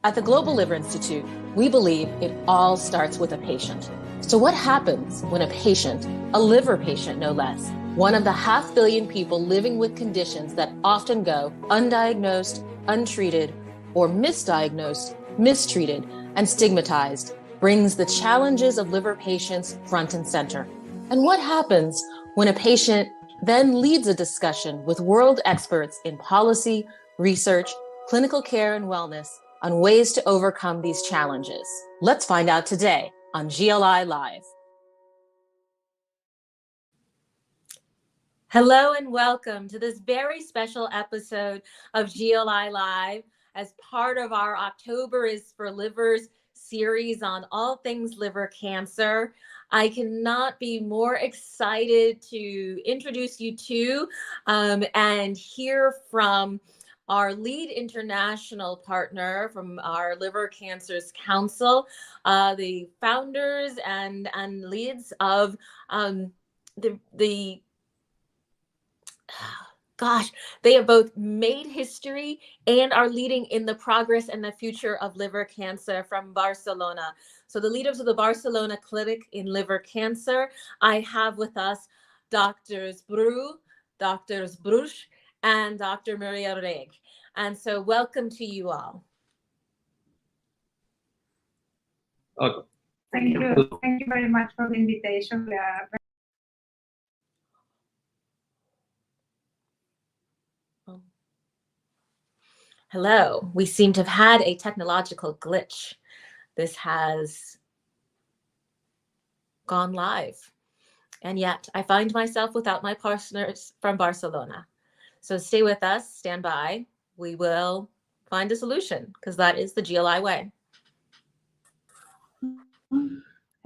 At the Global Liver Institute, we believe it all starts with a patient. So what happens when a patient, a liver patient no less, one of the 500 million people living with conditions that often go undiagnosed, untreated, or misdiagnosed, mistreated, and stigmatized, brings the challenges of liver patients front and center? And what happens when a patient then leads a discussion with world experts in policy, research, clinical care, and wellness on ways to overcome these challenges? Let's find out today on GLI Live. Hello and welcome to this very special episode of GLI Live as part of our October is for Livers series on all things liver cancer. I cannot be more excited to introduce you to and hear from our lead international partner from our Liver Cancers Council, the founders and leads of they have both made history and are leading in the progress and the future of liver cancer from Barcelona. So the leaders of the Barcelona Clinic in Liver Cancer, I have with us Doctors Bruix, and Dr. Maria Reig. And so welcome to you all. Okay. Thank you. Thank you very much for the invitation. Hello. We seem to have had a technological glitch. This has gone live. And yet I find myself without my partners from Barcelona. So stay with us, stand by. We will find a solution because that is the GLI way.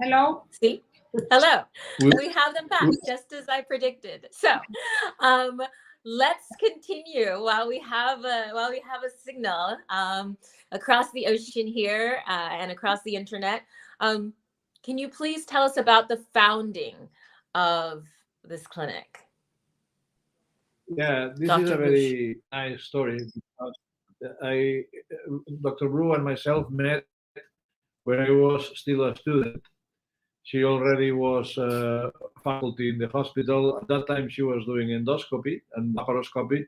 Hello. See? Hello. We have them back just as I predicted. So let's continue while we have a signal across the ocean here and across the internet. Can you please tell us about the founding of this clinic? Yeah, this Dr. is a Bruix. very nice story because Dr. Brew and myself met when I was still a student. She already was faculty in the hospital. At that time, she was doing endoscopy and laparoscopy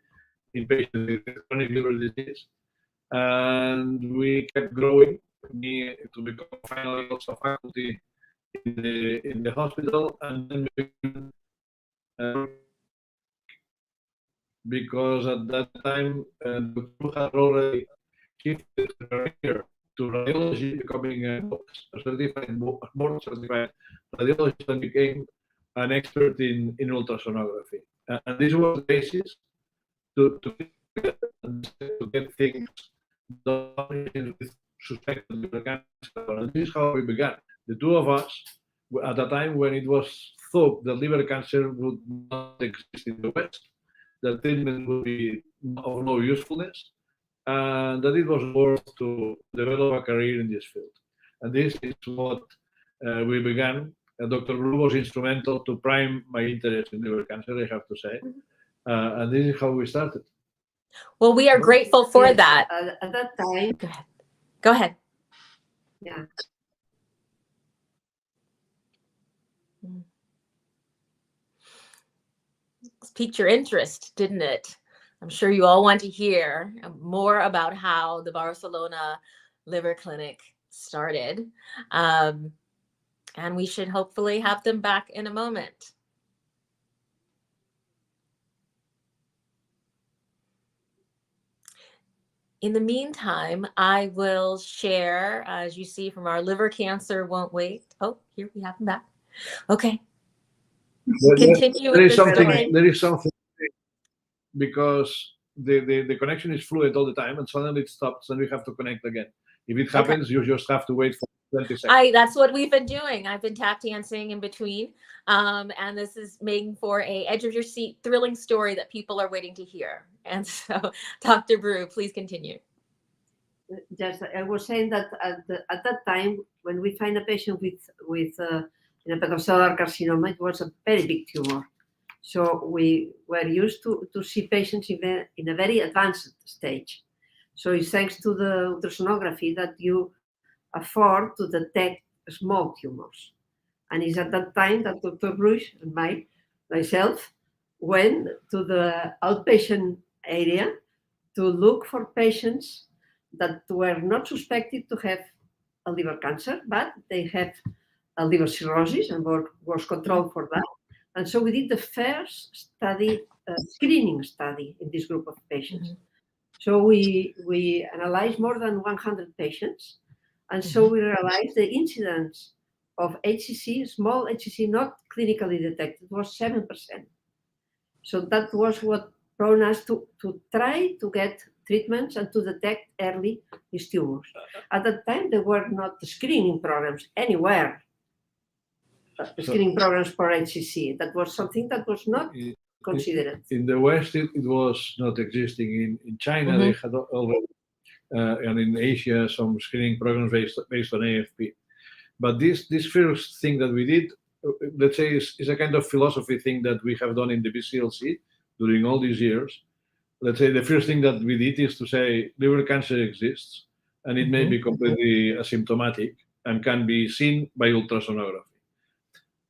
in patients with chronic liver disease. And we kept growing, me to become finally also faculty in the hospital, and then because at that time the crew had already shifted her career to radiology, becoming a board certified radiologist, and became an expert in ultrasonography. And this was the basis to get things done with suspected liver cancer. And this is how we began. The two of us, at a time when it was thought that liver cancer would not exist in the West, that treatment would be of no usefulness, and that it was worth to develop a career in this field. And this is what we began. Dr. Brew was instrumental to prime my interest in liver cancer, I have to say. And this is how we started. Well, we are grateful for that. At that time. Go ahead. Yeah. It's piqued your interest, didn't it? I'm sure you all want to hear more about how the Barcelona Liver Clinic started. And we should hopefully have them back in a moment. In the meantime, I will share, as you see from our liver cancer won't wait. Oh, here we have them back. Okay. Continue with there is something because the connection is fluid all the time, and suddenly it stops, and we have to connect again. If it happens, you just have to wait for 20 seconds. That's what we've been doing. I've been tap dancing in between, and this is making for a edge of your seat, thrilling story that people are waiting to hear. And so, Dr. Brew, please continue. Yes, I was saying that at that time, when we find a patient with hepatocellular carcinoma, it was a very big tumor. So we were used to see patients in a very advanced stage. So it's thanks to the ultrasonography that you afford to detect small tumors. And it's at that time that Dr. Bruix and myself went to the outpatient area to look for patients that were not suspected to have a liver cancer, but they have a liver cirrhosis and was controlled for that. And so we did the first study, screening study in this group of patients. So we analyzed more than 100 patients. And so we realized the incidence of HCC, small HCC, not clinically detected, was 7%. So that was what brought us to try to get treatments and to detect early these tumors. At that time, there were not screening programs anywhere, screening programs for HCC. That was something that was not considered. In the West, it was not existing. In China, they had already, and in Asia, some screening programs based on AFP. But this first thing that we did, let's say, is a kind of philosophy thing that we have done in the BCLC during all these years. Let's say the first thing that we did is to say liver cancer exists, and it may be completely asymptomatic and can be seen by ultrasonography.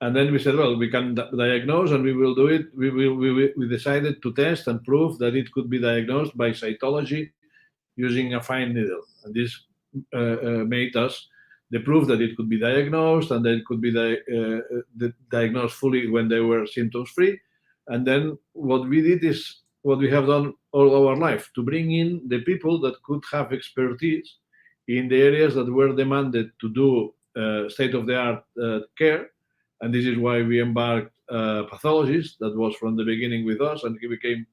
And then we said, well, we can diagnose, and we will do it. We decided to test and prove that it could be diagnosed by cytology using a fine needle. And this made us the proof that it could be diagnosed, and that it could be diagnosed fully when they were symptoms-free. And then what we did is what we have done all our life, to bring in the people that could have expertise in the areas that were demanded to do state-of-the-art care. And this is why we embarked pathologists that was from the beginning with us, and he became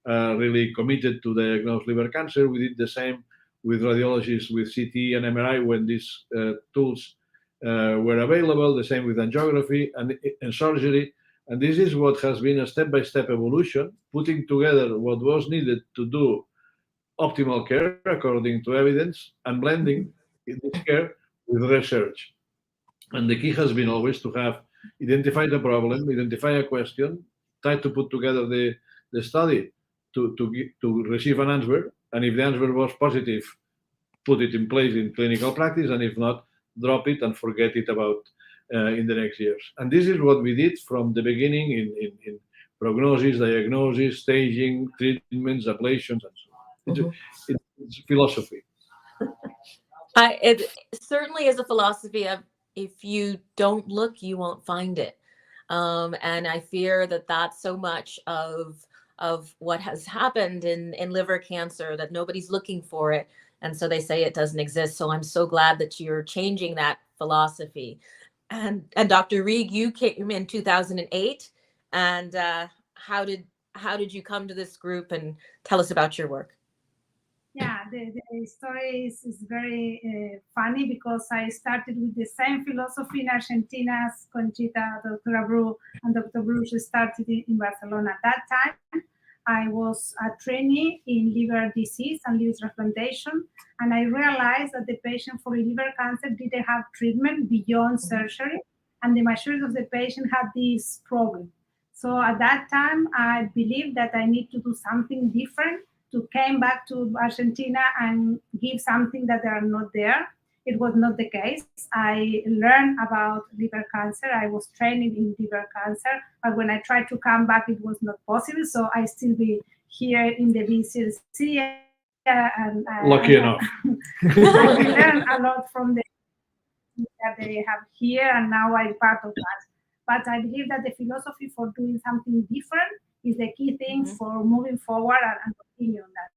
really committed to diagnose liver cancer. We did the same with radiologists with CT and MRI when these tools were available, the same with angiography and surgery. And this is what has been a step-by-step evolution, putting together what was needed to do optimal care according to evidence and blending this care with research. And the key has been always to have identified a problem, identify a question, try to put together the study to receive an answer. And if the answer was positive, put it in place in clinical practice, and if not, drop it and forget it about in the next years. And this is what we did from the beginning in prognosis, diagnosis, staging, treatments, ablations, and so on. It's philosophy. It certainly is a philosophy of if you don't look, you won't find it. And I fear that that's so much of what has happened in liver cancer, that nobody's looking for it. And so they say it doesn't exist. So I'm so glad that you're changing that philosophy. And Dr. Reig, you came in 2008. And how did you come to this group, and tell us about your work? Yeah, the story is very funny, because I started with the same philosophy in Argentina as Conchita, Dr. Bruix, and Dr. Bruix started in Barcelona. At that time, I was a trainee in liver disease and liver transplantation, and I realized that the patient for liver cancer didn't have treatment beyond surgery, and the majority of the patients had this problem. So at that time, I believed that I need to do something different, to came back to Argentina and give something that are not there. It was not the case. I learned about liver cancer. I was training in liver cancer, but when I tried to come back, it was not possible. So I still be here in the BCLC. Lucky enough. I learned a lot from the that they have here, and now I'm part of that. But I believe that the philosophy for doing something different is the key thing for moving forward and continue on that.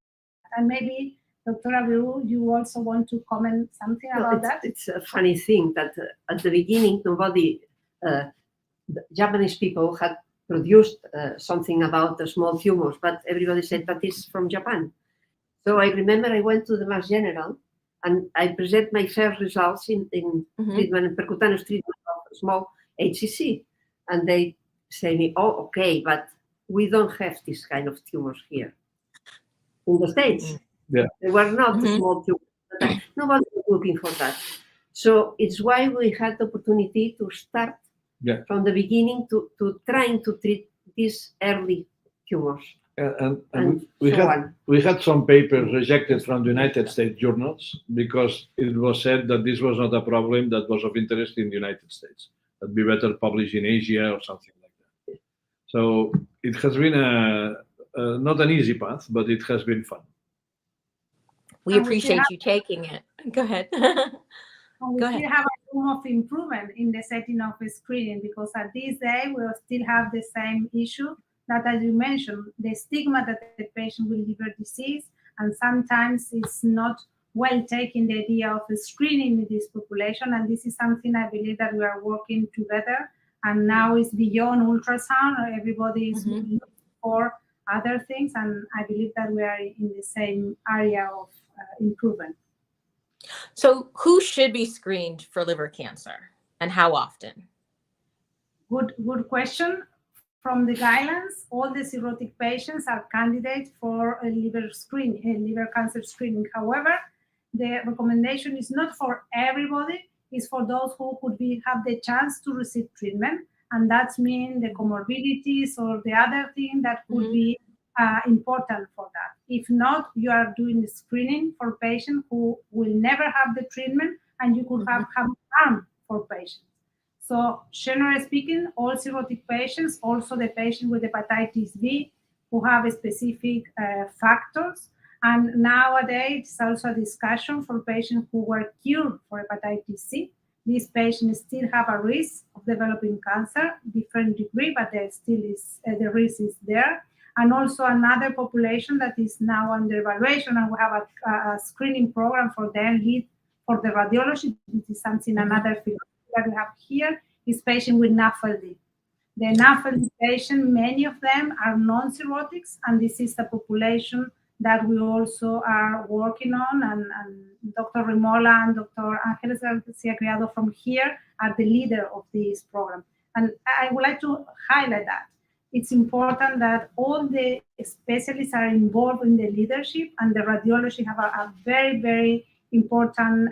And maybe, Dr. Bruix, you also want to comment something about that? It's a funny thing that at the beginning, nobody, the Japanese people had produced something about the small tumors, but everybody said that is from Japan. So I remember I went to the Mass General and I present my first results in treatment and percutaneous treatment of small HCC. And they say me, oh, okay, but we don't have this kind of tumors here in the States. Yeah. They were not small tumors. Nobody was looking for that. So it's why we had the opportunity to start from the beginning to trying to treat these early tumors. And we had some papers rejected from the United States journals because it was said that this was not a problem that was of interest in the United States. That'd be better published in Asia or something like that. So it has been not an easy path, but it has been fun. We appreciate you taking it. Go ahead. We still have a room of improvement in the setting of screening, because at this day we still have the same issue that, as you mentioned, the stigma that the patient will liver disease, and sometimes it's not well taken, the idea of screening in this population. And this is something I believe that we are working together. And now it's beyond ultrasound. Everybody is looking for other things, and I believe that we are in the same area of improvement. So who should be screened for liver cancer and how often? Good question. From the guidelines, all the cirrhotic patients are candidates for a liver cancer screening. However, the recommendation is not for everybody, it's for those who could have the chance to receive treatment. And that means the comorbidities or the other thing that could be important for that. If not, you are doing the screening for patients who will never have the treatment, and you could have harm for patients. So generally speaking, all cirrhotic patients, also the patient with hepatitis B who have specific factors. And nowadays, it's also a discussion for patients who were cured for hepatitis C. These patients still have a risk of developing cancer, different degree, but there still is the risk is there. And also another population that is now under evaluation, and we have a screening program for them, lead for the radiology. This is something, another field that we have here, is patient with NAFLD. The NAFLD patient, many of them are non-cirrhotics, and this is the population that we also are working on, and Dr. Rimola and Dr. Angeles Garcia Criado from here are the leader of this program. And I would like to highlight that it's important that all the specialists are involved in the leadership, and the radiology have a very, very important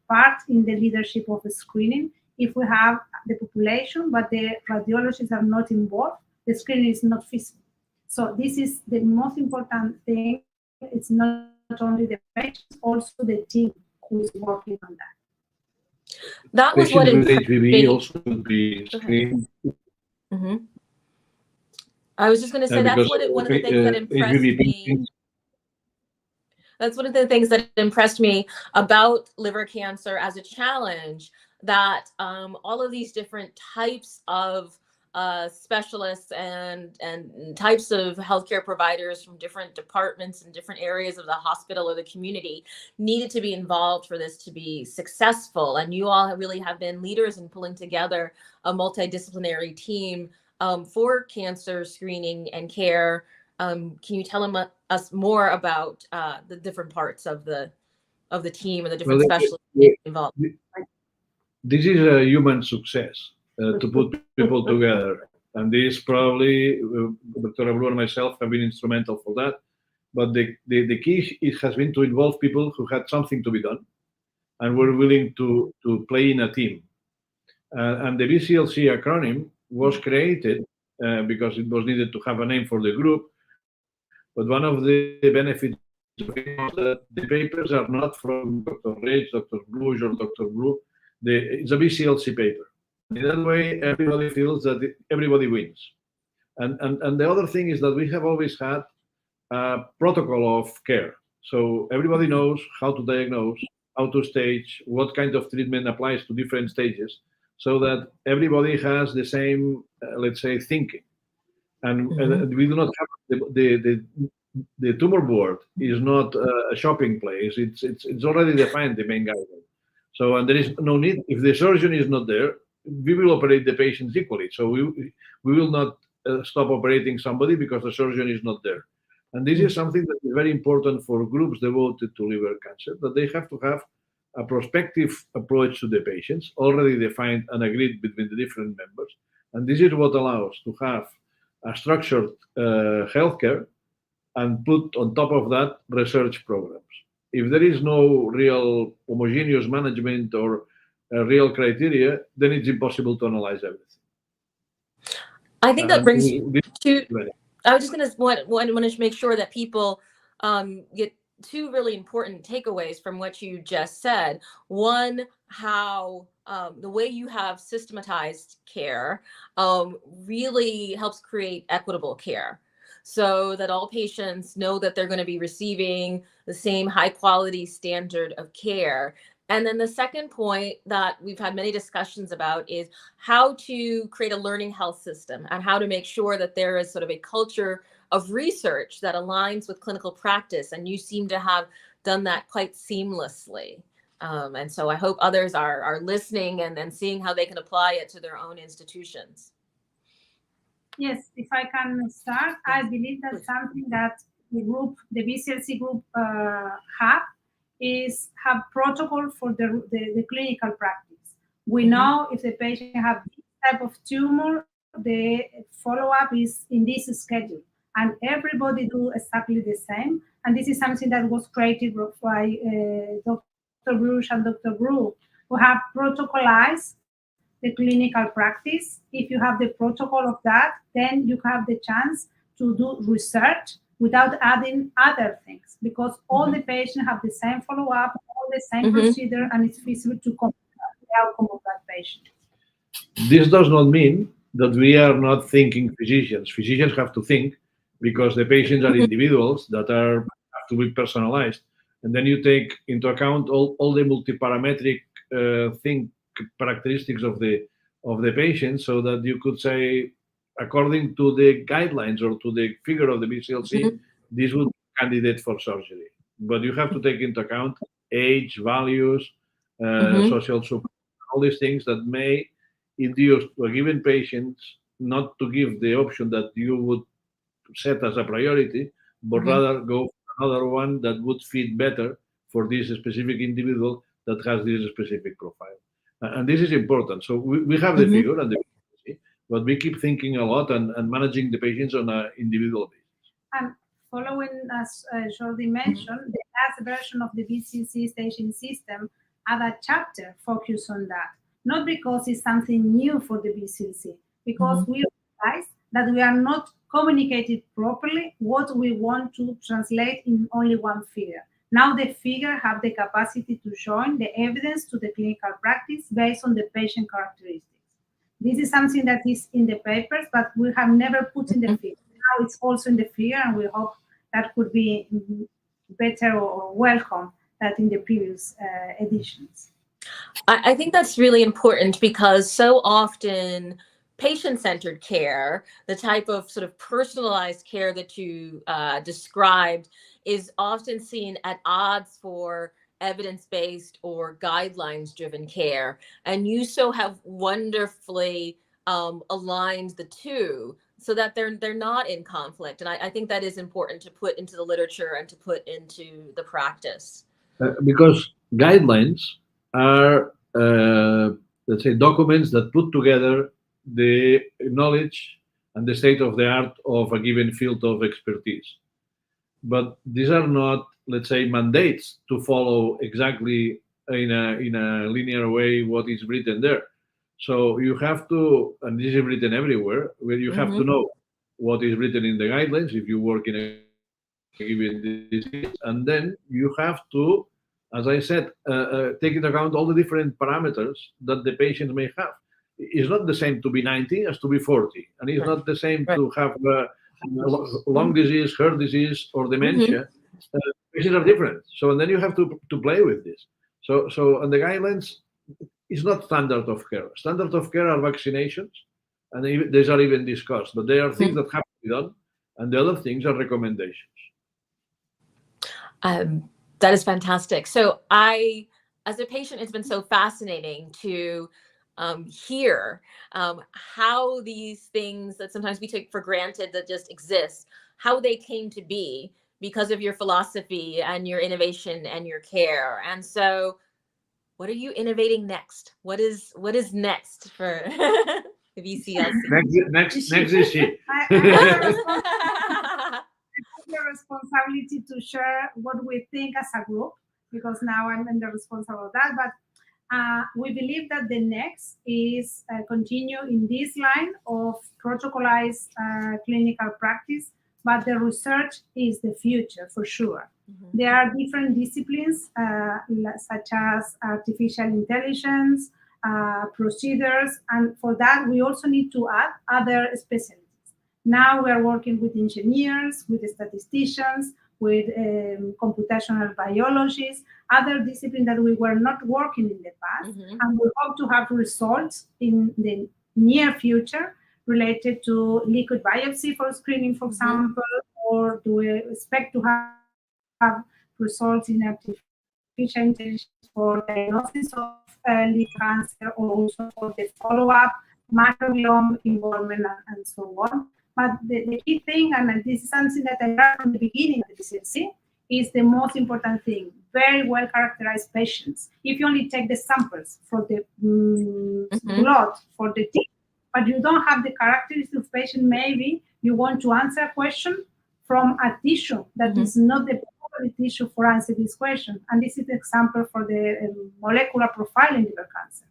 part in the leadership of the screening. If we have the population, but the radiologists are not involved, the screening is not feasible. So this is the most important thing. It's not only the patients, also the team who is working on that. That was what HPV also would be screened. I was just going to say that's one of the things that impressed me. That's one of the things that impressed me about liver cancer as a challenge, that all of these different types of specialists and types of healthcare providers from different departments and different areas of the hospital or the community needed to be involved for this to be successful. And you all really have been leaders in pulling together a multidisciplinary team for cancer screening and care. Can you tell us more about the different parts of the team and the different specialists involved? This is a human success to put people together, and this probably Dr. Brú and myself have been instrumental for that. But the key has been to involve people who had something to be done and were willing to play in a team. And the BCLC acronym was created because it was needed to have a name for the group. But one of the benefits is that the papers are not from Dr. Reig, Dr. Bruix, or Dr. Brú. It's a BCLC paper. In that way, everybody feels that everybody wins. And the other thing is that we have always had a protocol of care. So everybody knows how to diagnose, how to stage, what kind of treatment applies to different stages, so that everybody has the same, let's say, thinking. And we do not have the tumor board is not a shopping place. It's already defined, the main guideline. So, and there is no need, if the surgeon is not there, we will operate the patients equally. So we will not stop operating somebody because the surgeon is not there. And this is something that is very important for groups devoted to liver cancer, that they have to have a prospective approach to the patients, already defined and agreed between the different members. And this is what allows to have a structured healthcare and put on top of that research programs. If there is no real homogeneous management or real criteria, then it's impossible to analyze everything. I think that brings you to I was just going to want to make sure that people get two really important takeaways from what you just said. One, how the way you have systematized care really helps create equitable care, so that all patients know that they're going to be receiving the same high quality standard of care. And then the second point that we've had many discussions about is how to create a learning health system and how to make sure that there is sort of a culture of research that aligns with clinical practice. And you seem to have done that quite seamlessly. And so I hope others are listening and seeing how they can apply it to their own institutions. Yes, if I can start, I believe that something that the BCLC group have protocol for the clinical practice. We know if the patient have this type of tumor, the follow-up is in this schedule, and everybody do exactly the same. And this is something that was created by Dr. Bruix and Dr. Brú, who have protocolized the clinical practice. If you have the protocol of that, then you have the chance to do research without adding other things, because all the patients have the same follow-up, all the same procedure, and it's feasible to compare the outcome of that patient. This does not mean that we are not thinking physicians. Physicians have to think, because the patients are individuals that have to be personalized. And then you take into account all the multi-parametric characteristics of the patient, so that you could say, according to the guidelines or to the figure of the BCLC, this would be a candidate for surgery. But you have to take into account age, values, social support, all these things that may induce to a given patient not to give the option that you would set as a priority, but rather go for another one that would fit better for this specific individual that has this specific profile. And this is important. So we have the figure and the BCLC, but we keep thinking a lot and managing the patients on an individual basis. And following, as Jordi mentioned, the last version of the BCLC staging system had a chapter focused on that. Not because it's something new for the BCLC, because we realize that we are not communicated properly what we want to translate in only one figure. Now the figure have the capacity to join the evidence to the clinical practice based on the patient characteristics. This is something that is in the papers, but we have never put in the figure. Now it's also in the figure, and we hope that could be better or welcome than in the previous editions. I think that's really important, because so often patient-centered care, the type of sort of personalized care that you described, is often seen at odds for evidence-based or guidelines-driven care. And you so have wonderfully aligned the two so that they're not in conflict. And I think that is important to put into the literature and to put into the practice. Because guidelines are, let's say, documents that put together the knowledge and the state of the art of a given field of expertise. But these are not, let's say, mandates to follow exactly in a linear way what is written there. So you have to, and this is written everywhere, where you have to know what is written in the guidelines if you work in a given disease, and then you have to, as I said, take into account all the different parameters that the patient may have. It's not the same to be 90 as to be 40, and it's not the same to have lung disease, heart disease, or dementia. Patients are different, so and then you have to play with this. So and the guidelines is not standard of care. Standard of care are vaccinations, and these are even discussed, but they are things that have to be done, and the other things are recommendations. That is fantastic. So as a patient, it's been so fascinating to hear how these things that sometimes we take for granted that just exist, how they came to be because of your philosophy and your innovation and your care. And so what are you innovating next? What is next for the BCLC? Next is she. The responsibility to share what we think as a group, because now I'm the responsible of that. But We believe that the next is continue in this line of protocolized clinical practice, but the research is the future for sure. Mm-hmm. There are different disciplines such as artificial intelligence, procedures, and for that we also need to add other specialties. Now we are working with engineers, with statisticians, with computational biologists, other disciplines that we were not working in the past. Mm-hmm. And we hope to have results in the near future related to liquid biopsy for screening, for example, or do we expect to have results in artificial intelligence for diagnosis of liver cancer, or also for the follow-up, microbiome involvement, and so on. But the key thing, and this is something that I learned from the beginning of the BCLC, is the most important thing: very well characterized patients. If you only take the samples for the blood, for the tissue, but you don't have the characteristics of patient, maybe you want to answer a question from a tissue that is not the appropriate tissue for answer this question. And this is the example for the molecular profile in liver cancer.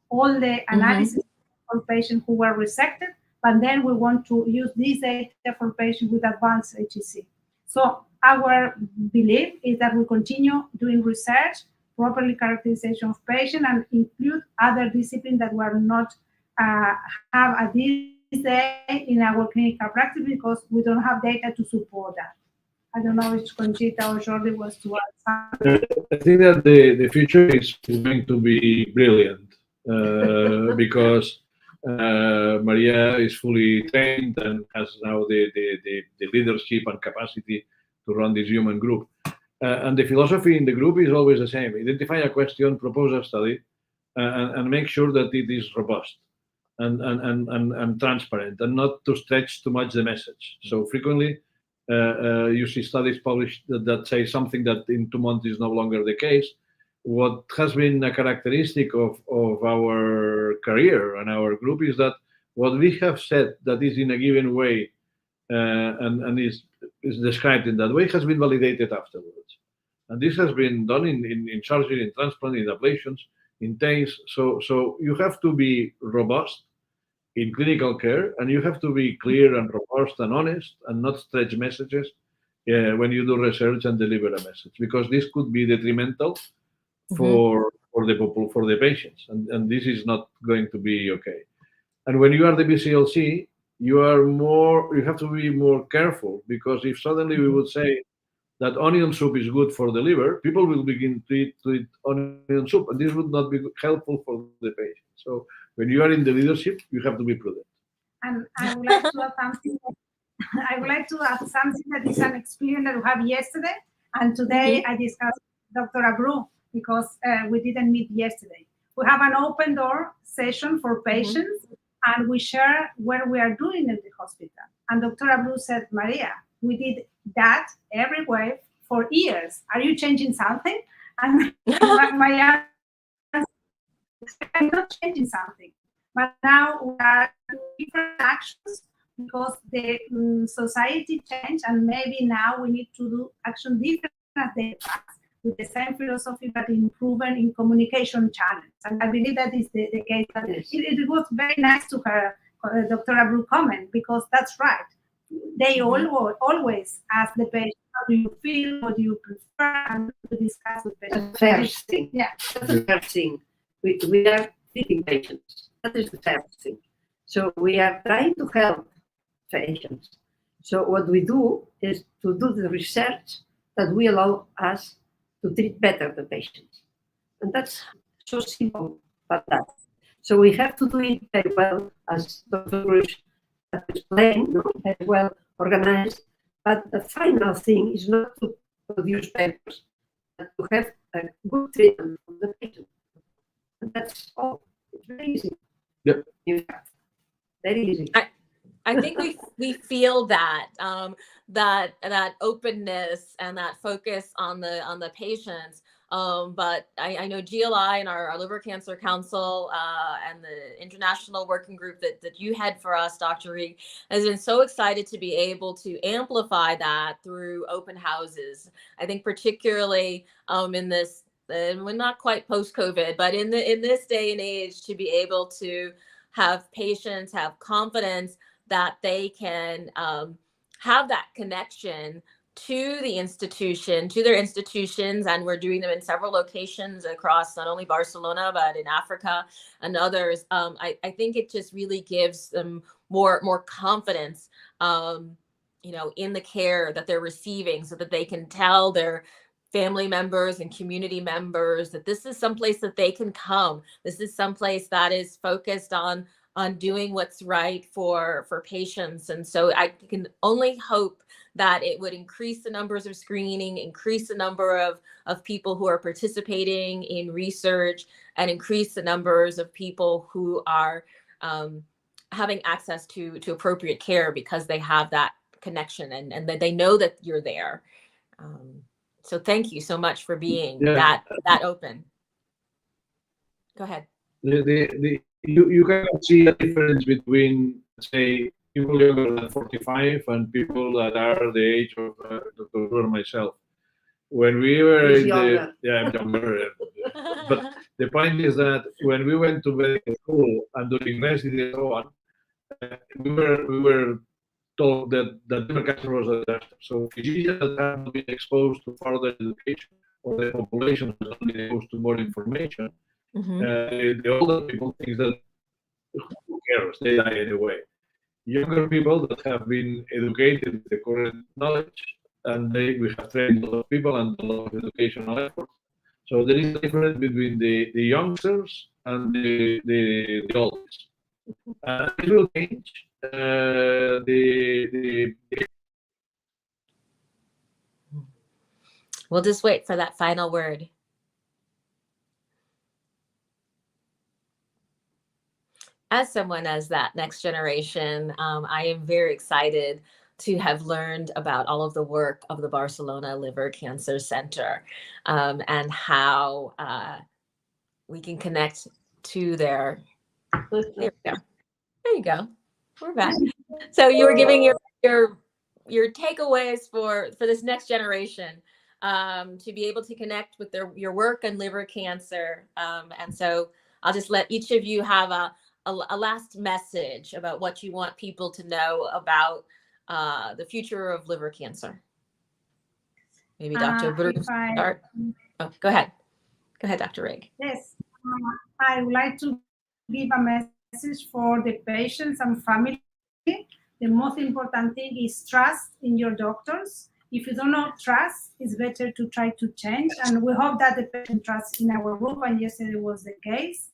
All the analysis for patients who were resected, but then we want to use this data for patients with advanced HCC. So our belief is that we continue doing research, properly characterization of patients, and include other disciplines that were not have at this day in our clinical practice because we don't have data to support that. I don't know if Conchita or Jordi was to add something. I think that the future is going to be brilliant because Maria is fully trained and has now the leadership and capacity to run this human group. And the philosophy in the group is always the same: identify a question, propose a study, and make sure that it is robust and transparent, and not to stretch too much the message. So frequently you see studies published that say something that in 2 months is no longer the case. What has been a characteristic of our career and our group is that what we have said that is in a given way and is described in that way has been validated afterwards. And this has been done in surgery, in transplant, in ablations, in TACE. So you have to be robust in clinical care, and you have to be clear and robust and honest and not stretch messages when you do research and deliver a message, because this could be detrimental for the patients, and this is not going to be okay. And when you are the BCLC, you have to be more careful, because if suddenly we would say that onion soup is good for the liver, people will begin to eat onion soup, and this would not be helpful for the patient. So when you are in the leadership, you have to be prudent. And I would like to add something. That is an experience that we have yesterday, and today I discussed with Dr. Bruix because we didn't meet yesterday. We have an open door session for patients, and we share what we are doing in the hospital. And Dr. Bruix said, Maria, we did that every way for years. Are you changing something? And my answer, I'm not changing something. But now we are doing different actions because the society changed, and maybe now we need to do action different as they past, with the same philosophy but improvement in communication channels. And I believe that is the case. It was very nice to her, Dr. Bruix comment, because that's right. They always ask the patient, how do you feel, what do you prefer, and to discuss with patients. The first thing. Yeah. That's the first thing. We are treating patients. That is the first thing. So we are trying to help patients. So what we do is to do the research that will allow us to treat better the patients. And that's so simple, but that. So we have to do it very well, as Dr. Bruix explained, very well organized. But the final thing is not to produce papers, but to have a good treatment for the patient. And that's all. It's very easy. Yep. Very easy. I think we feel that that openness and that focus on the patients. But I know GLI and our Liver Cancer Council and the international working group that you head for us, Dr. Reig, has been so excited to be able to amplify that through open houses. I think particularly in this and we're not quite post-COVID, but in this day and age, to be able to have patients have confidence that they can have that connection to the institution, to their institutions, and we're doing them in several locations across not only Barcelona, but in Africa and others. I think it just really gives them more confidence, in the care that they're receiving, so that they can tell their family members and community members that this is someplace that they can come. This is someplace that is focused on doing what's right for patients. And so I can only hope that it would increase the numbers of screening, increase the number of people who are participating in research, and increase the numbers of people who are having access to appropriate care because they have that connection and that they know that you're there. So thank you so much for being that open. Go ahead. You can see a difference between, say, people younger than 45 and people that are the age of Dr. Bruix and myself. When we were I'm younger. But the point is that when we went to medical school and during university and so on, we were told that liver cancer was a disaster. So physicians that have not been exposed to further education, or the population has not been exposed to more information, the older people think that who cares, they die anyway. Younger people that have been educated with the current knowledge, and we have trained a lot of people and a lot of educational effort. So there is a difference between the youngsters and the oldest. It will change. We'll just wait for that final word. As someone as that next generation, I am very excited to have learned about all of the work of the Barcelona Liver Cancer Center, and how we can connect to their. There we go. There you go. We're back. So you were giving your takeaways for this next generation, to be able to connect with your work on liver cancer. And so I'll just let each of you have a last message about what you want people to know about the future of liver cancer. Maybe Dr. Bruix start. Oh, go ahead. Go ahead, Dr. Reig. Yes, I would like to give a message for the patients and family. The most important thing is trust in your doctors. If you don't know trust, it's better to try to change. And we hope that the patient trusts in our group, and yesterday was the case.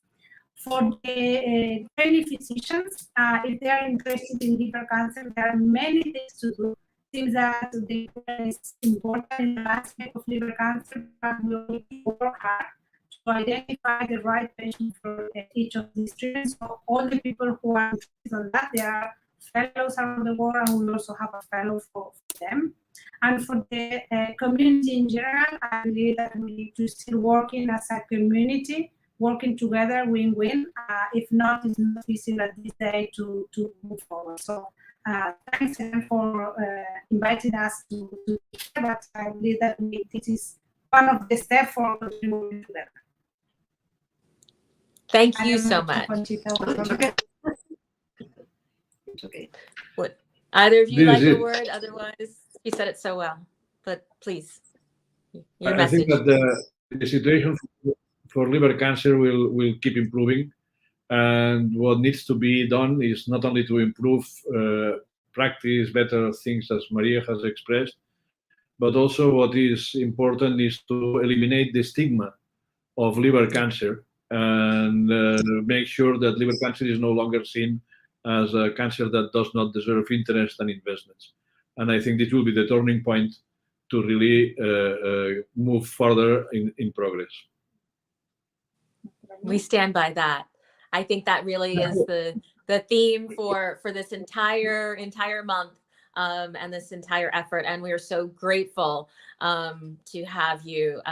For the trainee physicians, if they are interested in liver cancer, there are many things to do. It seems that the is important in the aspect of liver cancer, but we need to work hard to identify the right patient for each of these treatments. So all the people who are interested in that, there are fellows around the world, and we also have a fellow for them. And for the community in general, I believe that we need to still working as a community, working together, win-win. If not, it's not easy at this day to move forward. So thanks for inviting us to share, but I believe that this is one of the steps for moving together. Thank you so much. It's okay. Would either of you like a word? Otherwise, you said it so well. But please, your message. I think that the situation for liver cancer will keep improving, and what needs to be done is not only to improve practice, better things as Maria has expressed, but also what is important is to eliminate the stigma of liver cancer and make sure that liver cancer is no longer seen as a cancer that does not deserve interest and investments. And I think this will be the turning point to really move further in progress. We stand by that. I think that really is the theme for this entire month, and this entire effort. And we are so grateful to have you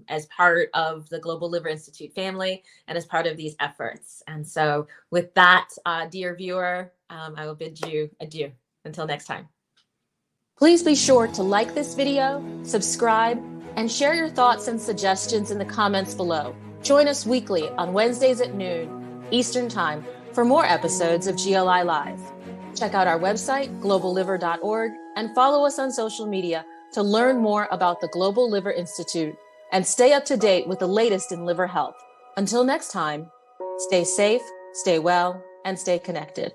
as part of the Global Liver Institute family and as part of these efforts. And so with that, dear viewer, I will bid you adieu until next time. Please be sure to like this video, subscribe, and share your thoughts and suggestions in the comments below. Join us weekly on Wednesdays at noon Eastern Time for more episodes of GLI Live. Check out our website, globalliver.org, and follow us on social media to learn more about the Global Liver Institute and stay up to date with the latest in liver health. Until next time, stay safe, stay well, and stay connected.